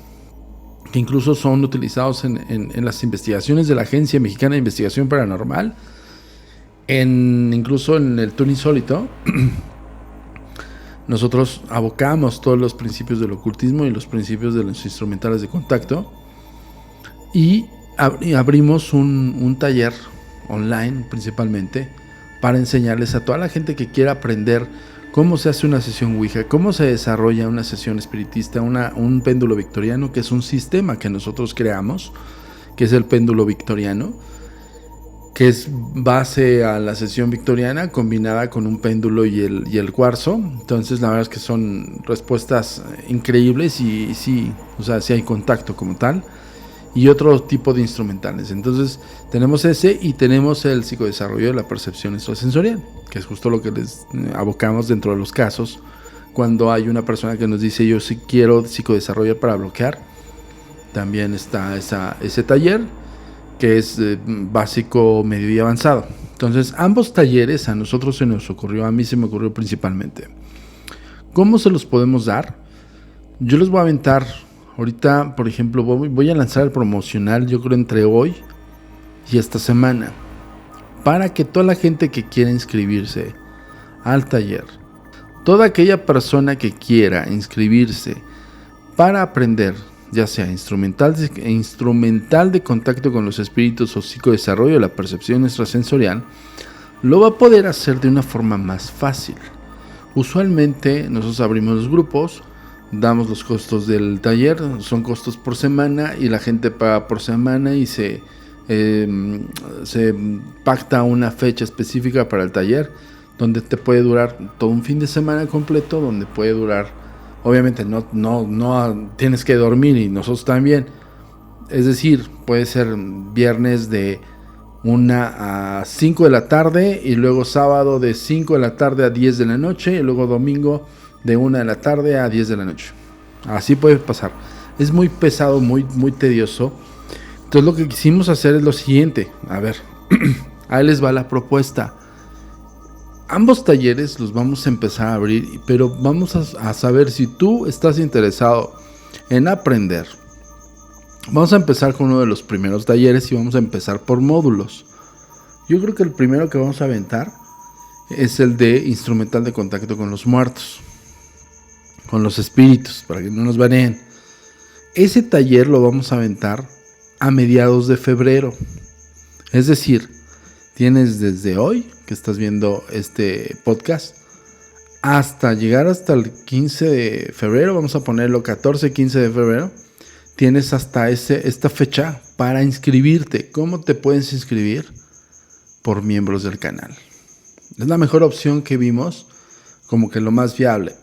que incluso son utilizados en las investigaciones de la Agencia Mexicana de Investigación Paranormal, incluso en el Tour Insólito. Nosotros abocamos todos los principios del ocultismo y los principios de los instrumentales de contacto y abrimos un taller online principalmente para enseñarles a toda la gente que quiera aprender cómo se hace una sesión Ouija, cómo se desarrolla una sesión espiritista, un péndulo victoriano, que es un sistema que nosotros creamos, que es el péndulo victoriano, que es base a la sesión victoriana combinada con un péndulo y el cuarzo. Entonces la verdad es que son respuestas increíbles y sí, o sea, sí hay contacto como tal, y otro tipo de instrumentales. Entonces tenemos ese y tenemos el psicodesarrollo de la percepción extrasensorial, que es justo lo que les abocamos dentro de los casos cuando hay una persona que nos dice yo sí quiero psicodesarrollar para bloquear. También está ese taller que es básico, medio y avanzado. Entonces ambos talleres a nosotros se nos ocurrió, a mí se me ocurrió principalmente. ¿Cómo se los podemos dar? Yo les voy a aventar ahorita, por ejemplo, voy a lanzar el promocional, yo creo entre hoy y esta semana, para que toda la gente que quiera inscribirse al taller, toda aquella persona que quiera inscribirse para aprender, ya sea instrumental de contacto con los espíritus o psicodesarrollo de la percepción extrasensorial, lo va a poder hacer de una forma más fácil. Usualmente nosotros abrimos los grupos, damos los costos del taller, son costos por semana y la gente paga por semana y se pacta una fecha específica para el taller donde te puede durar todo un fin de semana completo, donde puede durar, obviamente no tienes que dormir y nosotros también, es decir, puede ser viernes de 1 a 5 de la tarde y luego sábado de 5 de la tarde a 10 de la noche y luego domingo de 1 de la tarde a 10 de la noche. Así puede pasar. Es muy pesado, muy tedioso. Entonces lo que quisimos hacer es lo siguiente. A ver, ahí les va la propuesta. Ambos talleres los vamos a empezar a abrir, pero vamos a saber si tú estás interesado en aprender. Vamos a empezar con uno de los primeros talleres y vamos a empezar por módulos. Yo creo que el primero que vamos a aventar es el de instrumental de contacto con los muertos. con los espíritus, para que no nos baneen. Ese taller lo vamos a aventar a mediados de febrero. Es decir, tienes desde hoy, que estás viendo este podcast, hasta llegar hasta el 15 de febrero, vamos a ponerlo 14-15 de febrero, tienes hasta esta fecha para inscribirte. ¿Cómo te puedes inscribir? Por miembros del canal. Es la mejor opción que vimos, como que lo más viable.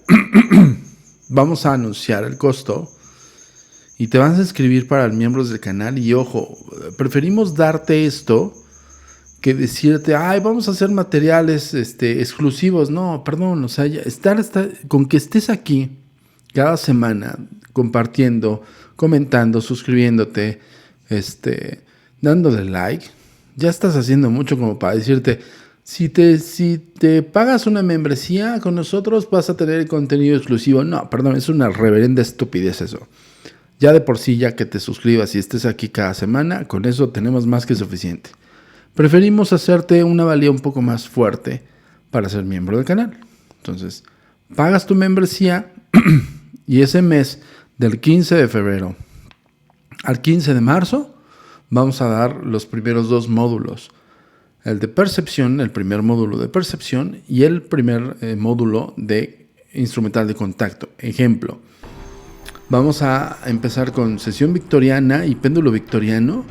Vamos a anunciar el costo y te vas a inscribir para los miembros del canal. Y ojo, preferimos darte esto que decirte, ay, vamos a hacer materiales exclusivos. No, perdón, o sea, con que estés aquí cada semana compartiendo, comentando, suscribiéndote, dándole like, ya estás haciendo mucho como para decirte, si te pagas una membresía con nosotros vas a tener contenido exclusivo. No, perdón, es una reverenda estupidez eso. Ya de por sí, ya que te suscribas y estés aquí cada semana, con eso tenemos más que suficiente. Preferimos hacerte una valía un poco más fuerte para ser miembro del canal. Entonces, pagas tu membresía y ese mes del 15 de febrero al 15 de marzo vamos a dar los primeros 2 módulos. El de percepción, el primer módulo de percepción y el primer módulo de instrumental de contacto. Ejemplo, vamos a empezar con sesión victoriana y péndulo victoriano,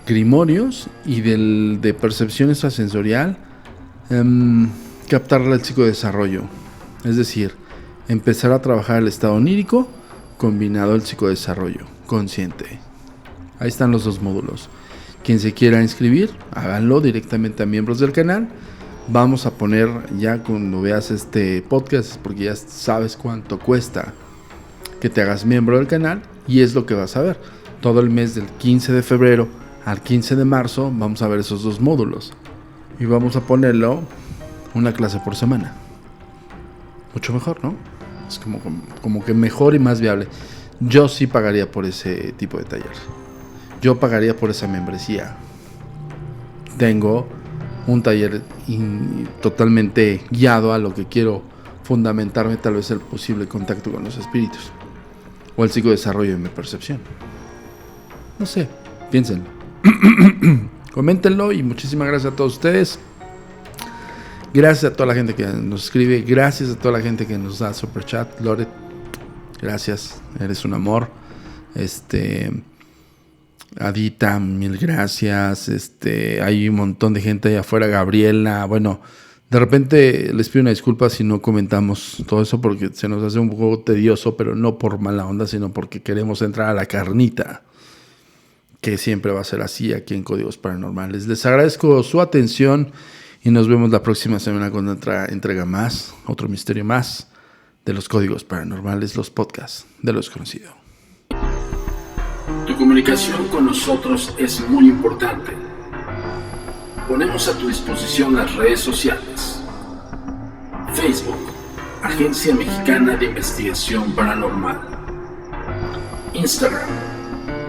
grimorios y de percepción extrasensorial, captar el psicodesarrollo. Es decir, empezar a trabajar el estado onírico combinado al psicodesarrollo consciente. Ahí están los 2 módulos. Quien se quiera inscribir, háganlo directamente a miembros del canal. Vamos a poner ya cuando veas este podcast, porque ya sabes cuánto cuesta que te hagas miembro del canal, y es lo que vas a ver. Todo el mes del 15 de febrero al 15 de marzo vamos a ver esos 2 módulos. Y vamos a ponerlo una clase por semana. Mucho mejor, ¿no? Es como que mejor y más viable. Yo sí pagaría por ese tipo de taller. Yo pagaría por esa membresía. Tengo un taller totalmente guiado a lo que quiero fundamentarme, tal vez el posible contacto con los espíritus o el psicodesarrollo de mi percepción. No sé, piénsenlo. Coméntenlo y muchísimas gracias a todos ustedes. Gracias a toda la gente que nos escribe. Gracias a toda la gente que nos da super chat. Loret, gracias, eres un amor. Adita, mil gracias. Hay un montón de gente allá afuera. Gabriela, bueno, de repente les pido una disculpa si no comentamos todo eso porque se nos hace un poco tedioso, pero no por mala onda, sino porque queremos entrar a la carnita, que siempre va a ser así aquí en Códigos Paranormales. Les agradezco su atención y nos vemos la próxima semana con otra entrega más, otro misterio más de los Códigos Paranormales, los podcasts de lo desconocido. Tu comunicación con nosotros es muy importante. Ponemos a tu disposición las redes sociales. Facebook, Agencia Mexicana de Investigación Paranormal. Instagram,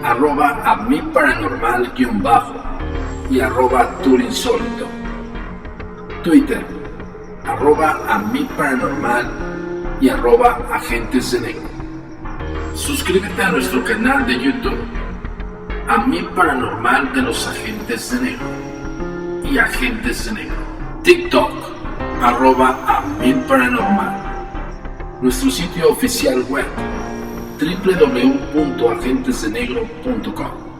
@amiparanormal_ y @turinsólito. Twitter, @amiparanormal y @agentes de negro. Suscríbete a nuestro canal de YouTube, A Mí Paranormal de los Agentes de Negro y Agentes de Negro. TikTok, @amiparanormal. Nuestro sitio oficial web, www.agentesdenegro.com.